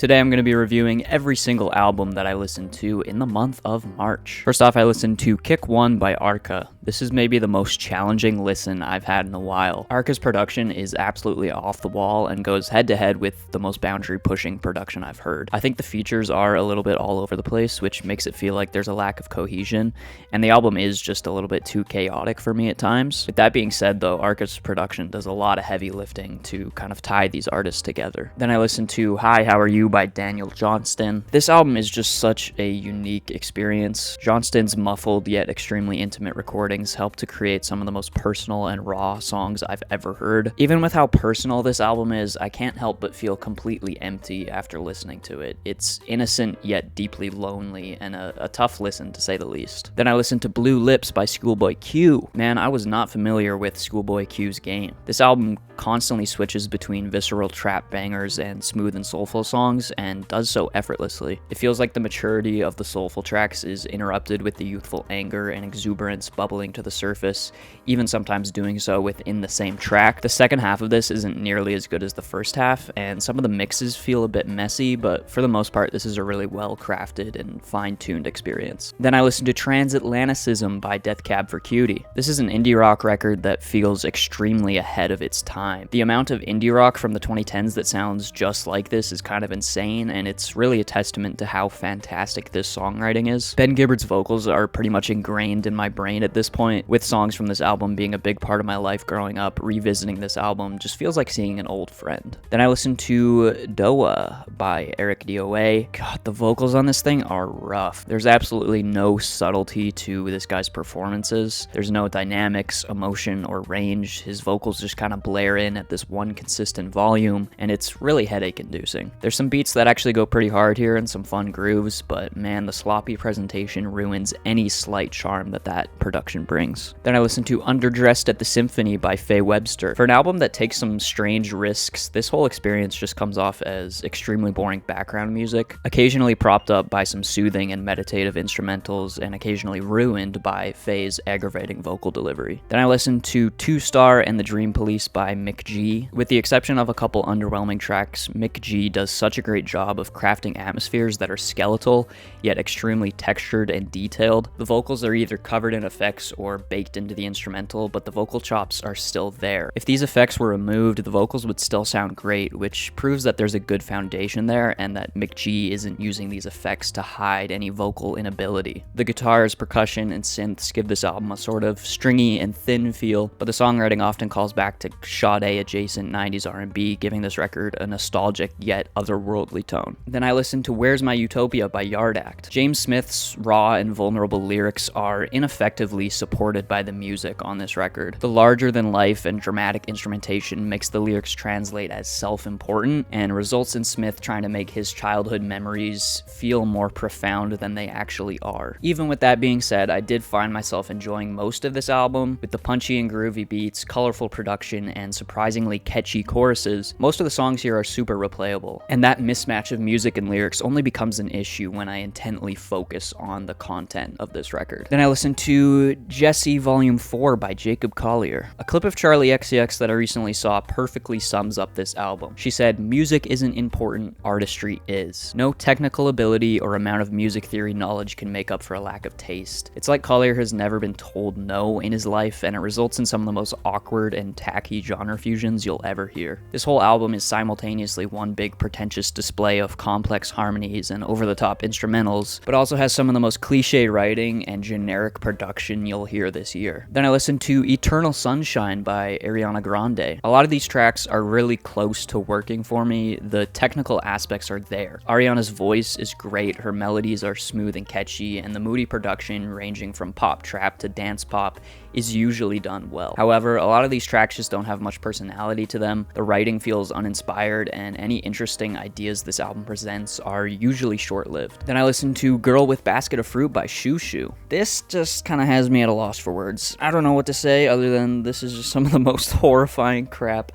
Today I'm going to be reviewing every single album that I listened to in the month of March. First off, I listened to Kick 1 by Arca. This is maybe the most challenging listen I've had in a while. Arca's production is absolutely off the wall and goes head to head with the most boundary pushing production I've heard. I think the features are a little bit all over the place, which makes it feel like there's a lack of cohesion, and the album is just a little bit too chaotic for me at times. With that being said though, Arca's production does a lot of heavy lifting to kind of tie these artists together. Then I listened to Hi, How Are You by Daniel Johnston. This album is just such a unique experience. Johnston's muffled yet extremely intimate recordings help to create some of the most personal and raw songs I've ever heard. Even with how personal this album is, I can't help but feel completely empty after listening to it. It's innocent yet deeply lonely and a tough listen to say the least. Then I listened to Blue Lips by Schoolboy Q. Man, I was not familiar with Schoolboy Q's game. This album constantly switches between visceral trap bangers and smooth and soulful songs, and does so effortlessly. It feels like the maturity of the soulful tracks is interrupted with the youthful anger and exuberance bubbling to the surface, even sometimes doing so within the same track. The second half of this isn't nearly as good as the first half, and some of the mixes feel a bit messy, but for the most part, this is a really well crafted and fine-tuned experience. Then I listened to Transatlanticism by Death Cab for Cutie. This is an indie rock record that feels extremely ahead of its time. The amount of indie rock from the 2010s that sounds just like this is kind of insane, and it's really a testament to how fantastic this songwriting is. Ben Gibbard's vocals are pretty much ingrained in my brain at this point, with songs from this album being a big part of my life growing up. Revisiting this album just feels like seeing an old friend. Then I listened to Doa by Eric DOA. God, the vocals on this thing are rough. There's absolutely no subtlety to this guy's performances. There's no dynamics, emotion, or range. His vocals just kind of blare in at this one consistent volume, and it's really headache-inducing. There's some beats that actually go pretty hard here and some fun grooves, but man, the sloppy presentation ruins any slight charm that production brings. Then I listened to Underdressed at the Symphony by Faye Webster. For an album that takes some strange risks, this whole experience just comes off as extremely boring background music, occasionally propped up by some soothing and meditative instrumentals, and occasionally ruined by Faye's aggravating vocal delivery. Then I listened to Two Star and the Dream Police by Mick G. With the exception of a couple underwhelming tracks, Mick G does such a great job of crafting atmospheres that are skeletal, yet extremely textured and detailed. The vocals are either covered in effects or baked into the instrumental, but the vocal chops are still there. If these effects were removed, the vocals would still sound great, which proves that there's a good foundation there and that Mick G isn't using these effects to hide any vocal inability. The guitars, percussion, and synths give this album a sort of stringy and thin feel, but the songwriting often calls back to Sade-adjacent 90s R&B, giving this record a nostalgic yet otherworldly tone. Then I listened to Where's My Utopia by Yard Act. James Smith's raw and vulnerable lyrics are ineffectively supported by the music on this record. The larger-than-life and dramatic instrumentation makes the lyrics translate as self-important and results in Smith trying to make his childhood memories feel more profound than they actually are. Even with that being said, I did find myself enjoying most of this album. With the punchy and groovy beats, colorful production, and surprisingly catchy choruses, most of the songs here are super replayable, and that mismatch of music and lyrics only becomes an issue when I intently focus on the content of this record. Then I listened to Jesse Volume 4 by Jacob Collier. A clip of Charlie XCX that I recently saw perfectly sums up this album. She said, "Music isn't important, artistry is. No technical ability or amount of music theory knowledge can make up for a lack of taste." It's like Collier has never been told no in his life, and it results in some of the most awkward and tacky genre fusions you'll ever hear. This whole album is simultaneously one big pretentious display of complex harmonies and over-the-top instrumentals, but also has some of the most cliche writing and generic production you'll hear this year. Then I listened to Eternal Sunshine by Ariana Grande. A lot of these tracks are really close to working for me. The technical aspects are there. Ariana's voice is great, her melodies are smooth and catchy, and the moody production, ranging from pop trap to dance pop, is usually done well. However, a lot of these tracks just don't have much personality to them. The writing feels uninspired, and any interesting ideas this album presents are usually short-lived. Then I listened to Girl with Basket of Fruit by Shoo Shoo. This just kind of has me at a loss for words. I don't know what to say other than this is just some of the most horrifying crap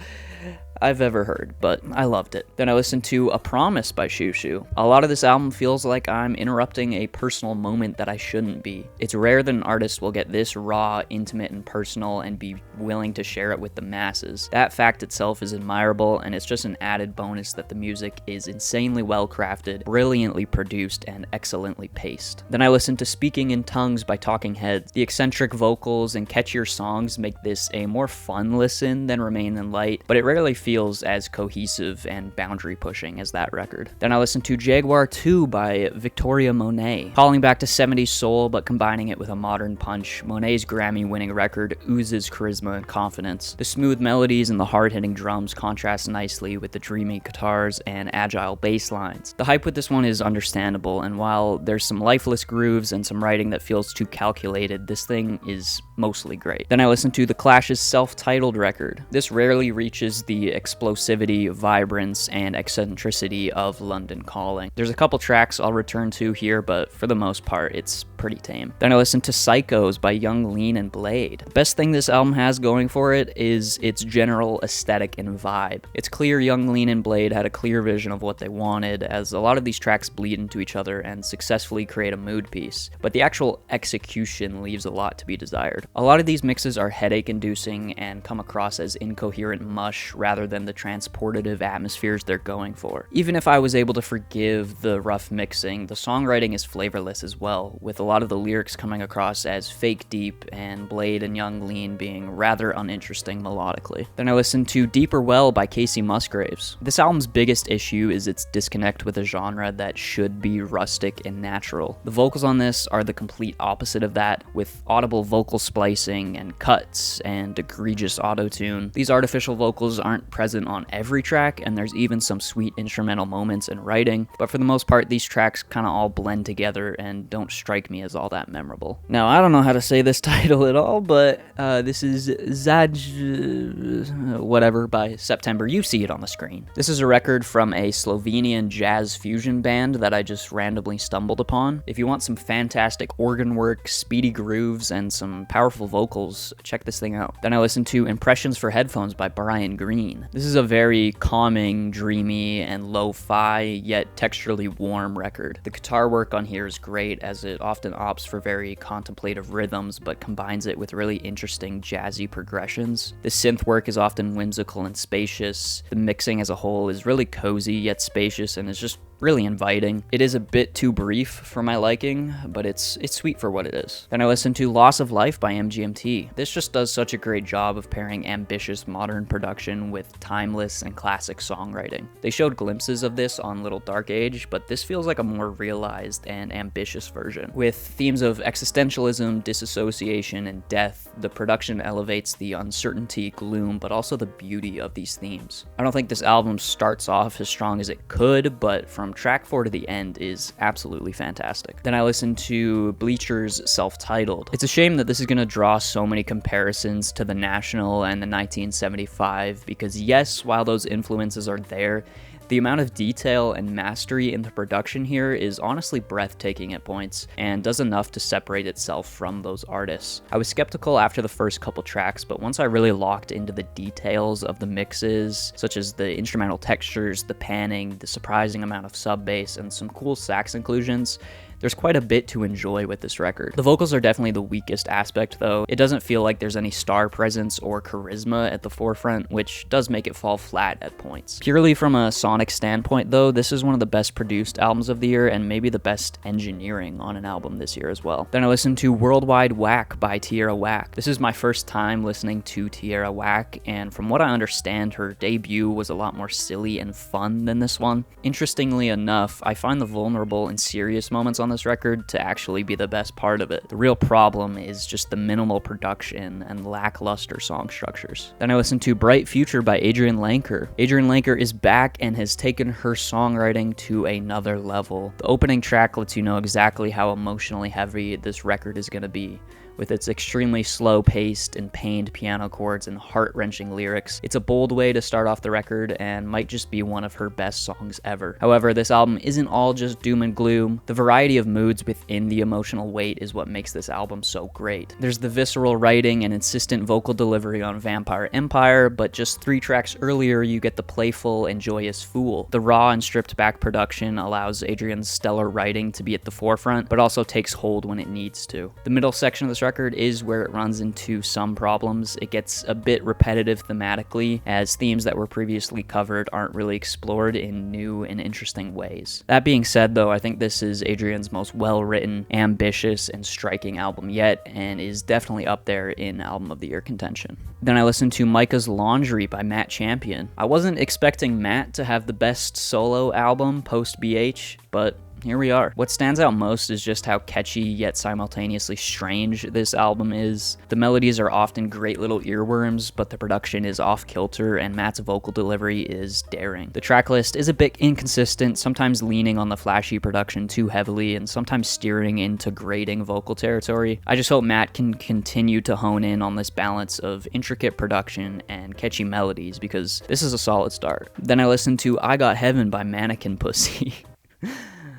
I've ever heard, but I loved it. Then I listened to A Promise by Shushu. A lot of this album feels like I'm interrupting a personal moment that I shouldn't be. It's rare that an artist will get this raw, intimate, and personal and be willing to share it with the masses. That fact itself is admirable, and it's just an added bonus that the music is insanely well crafted, brilliantly produced, and excellently paced. Then I listened to Speaking in Tongues by Talking Heads. The eccentric vocals and catchier songs make this a more fun listen than Remain in Light, but it rarely feels as cohesive and boundary pushing as that record. Then I listened to Jaguar 2 by Victoria Monet. Calling back to 70s soul but combining it with a modern punch, Monet's Grammy-winning record oozes charisma and confidence. The smooth melodies and the hard-hitting drums contrast nicely with the dreamy guitars and agile bass lines. The hype with this one is understandable, and while there's some lifeless grooves and some writing that feels too calculated, this thing is mostly great. Then I listened to The Clash's self-titled record. This rarely reaches the explosivity, vibrance, and eccentricity of London Calling. There's a couple tracks I'll return to here, but for the most part, it's pretty tame. Then I listened to Psychos by Young Lean and Blade. The best thing this album has going for it is its general aesthetic and vibe. It's clear Young Lean and Blade had a clear vision of what they wanted, as a lot of these tracks bleed into each other and successfully create a mood piece, but the actual execution leaves a lot to be desired. A lot of these mixes are headache-inducing and come across as incoherent mush rather than the transportative atmospheres they're going for. Even if I was able to forgive the rough mixing, the songwriting is flavorless as well, with a lot of the lyrics coming across as fake deep and Blade and Young Lean being rather uninteresting melodically. Then I listened to Deeper Well by Casey Musgraves. This album's biggest issue is its disconnect with a genre that should be rustic and natural. The vocals on this are the complete opposite of that, with audible vocal splicing and cuts and egregious auto-tune. These artificial vocals aren't present on every track, and there's even some sweet instrumental moments in writing, but for the most part these tracks kind of all blend together and don't strike me as all that memorable. Now, I don't know how to say this title at all, but this is Zaj... whatever by September. You see it on the screen. This is a record from a Slovenian jazz fusion band that I just randomly stumbled upon. If you want some fantastic organ work, speedy grooves, and some powerful vocals, check this thing out. Then I listened to Impressions for Headphones by Brian Green. This is a very calming, dreamy, and lo-fi, yet texturally warm record. The guitar work on here is great, as it often opts for very contemplative rhythms, but combines it with really interesting jazzy progressions. The synth work is often whimsical and spacious. The mixing as a whole is really cozy, yet spacious, and is just really inviting. It is a bit too brief for my liking, but it's sweet for what it is. Then I listened to Loss of Life by MGMT. This just does such a great job of pairing ambitious modern production with timeless and classic songwriting. They showed glimpses of this on Little Dark Age, but this feels like a more realized and ambitious version. With themes of existentialism, disassociation, and death, the production elevates the uncertainty, gloom, but also the beauty of these themes. I don't think this album starts off as strong as it could, but from track 4 to the end is absolutely fantastic. Then I listened to Bleacher's Self-Titled. It's a shame that this is going to draw so many comparisons to The National and the 1975, because yes, while those influences are there, the amount of detail and mastery in the production here is honestly breathtaking at points, and does enough to separate itself from those artists. I was skeptical after the first couple tracks, but once I really locked into the details of the mixes, such as the instrumental textures, the panning, the surprising amount of sub bass, and some cool sax inclusions, there's quite a bit to enjoy with this record. The vocals are definitely the weakest aspect though. It doesn't feel like there's any star presence or charisma at the forefront, which does make it fall flat at points. Purely from a sonic standpoint though, this is one of the best produced albums of the year, and maybe the best engineering on an album this year as well. Then I listened to Worldwide Whack by Tierra Whack. This is my first time listening to Tierra Whack, and from what I understand, her debut was a lot more silly and fun than this one. Interestingly enough, I find the vulnerable and serious moments on this record to actually be the best part of it. The real problem is just the minimal production and lackluster song structures. Then I listened to Bright Future by Adrienne Lenker. Adrienne Lenker is back and has taken her songwriting to another level. The opening track lets you know exactly how emotionally heavy this record is going to be, With its extremely slow-paced and pained piano chords and heart-wrenching lyrics, it's a bold way to start off the record and might just be one of her best songs ever. However, this album isn't all just doom and gloom. The variety of moods within the emotional weight is what makes this album so great. There's the visceral writing and insistent vocal delivery on Vampire Empire, but just 3 tracks earlier you get the playful and joyous Fool. The raw and stripped back production allows Adrian's stellar writing to be at the forefront, but also takes hold when it needs to. The middle section of this record is where it runs into some problems. It gets a bit repetitive thematically, as themes that were previously covered aren't really explored in new and interesting ways. That being said though, I think this is Adrian's most well-written, ambitious, and striking album yet, and is definitely up there in Album of the Year contention. Then I listened to Micah's Laundry by Matt Champion. I wasn't expecting Matt to have the best solo album post-BH, but here we are. What stands out most is just how catchy yet simultaneously strange this album is. The melodies are often great little earworms, but the production is off-kilter and Matt's vocal delivery is daring. The tracklist is a bit inconsistent, sometimes leaning on the flashy production too heavily and sometimes steering into grating vocal territory. I just hope Matt can continue to hone in on this balance of intricate production and catchy melodies, because this is a solid start. Then I listened to I Got Heaven by Mannequin Pussy.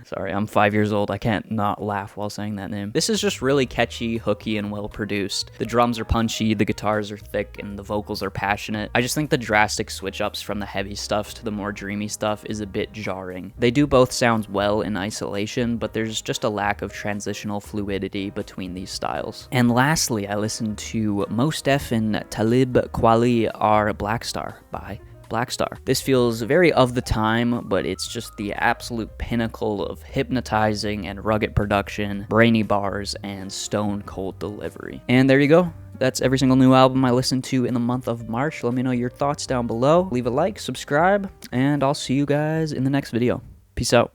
Sorry, I'm 5 years old. I can't not laugh while saying that name. This is just really catchy, hooky, and well produced. The drums are punchy, the guitars are thick, and the vocals are passionate. I just think the drastic switch-ups from the heavy stuff to the more dreamy stuff is a bit jarring. They do both sound well in isolation, but there's just a lack of transitional fluidity between these styles. And lastly, I listened to Mos Def and Talib Kweli are Blackstar by Blackstar. This feels very of the time, but it's just the absolute pinnacle of hypnotizing and rugged production, brainy bars, and stone cold delivery. And there you go. That's every single new album I listened to in the month of March. Let me know your thoughts down below. Leave a like, subscribe, and I'll see you guys in the next video. Peace out.